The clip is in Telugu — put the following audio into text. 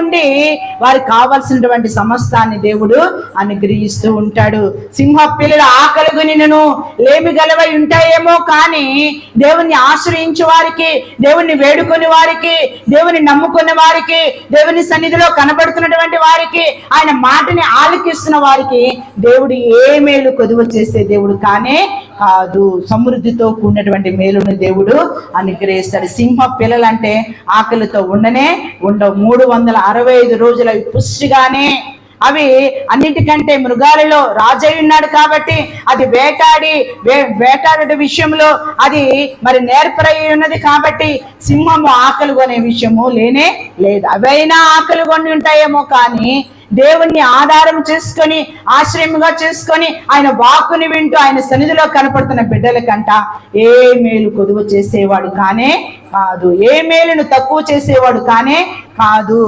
ఉండి వారికి కావాల్సినటువంటి సమస్తాన్ని దేవుడు అనుగ్రహిస్తూ ఉంటాడు. సింహ పిల్లలు ఆకలిగొని నిన్ను లేమి గలవై ఉంటాయేమో, కానీ దేవుణ్ణి ఆశ్రయించే వారికి, దేవుణ్ణి వేడుకొని వారికి, దేవుని నమ్ముకునే వారికి, దేవుని సన్నిధిలో కనబడుతున్నటువంటి వారికి, ఆయన మాటని ఆలకిస్తున్న వారికి దేవుడు ఏ మేలు కొదువ చేసే దేవుడు కానే కాదు. సమృద్ధితో కూడినటువంటి మేలును దేవుడు అనుగ్రహిస్తాడు. సింహ పిల్లలంటే ఆకలితో ఉండనే ఉండవు. 365 రోజులు అవి పుష్టిగానే, అవి అన్నిటికంటే మృగాలలో రాజై ఉన్నాడు కాబట్టి అది వేటాడే విషయంలో అది మరి నేర్పరై ఉన్నది కాబట్టి సింహము ఆకలి కొనే విషయము లేనే లేదు. అవైనా ఆకలి కొని ఉంటాయేమో, కానీ దేవుణ్ణి ఆధారం చేసుకొని, ఆశ్రయముగా చేసుకొని, ఆయన వాక్కుని వింటూ ఆయన సన్నిధిలో కనపడుతున్న బిడ్డల కంట ఏ మేలు కొదువ చేసేవాడు కానే కాదు, ఏ మేలును తక్కువ చేసేవాడు కానే కాదు.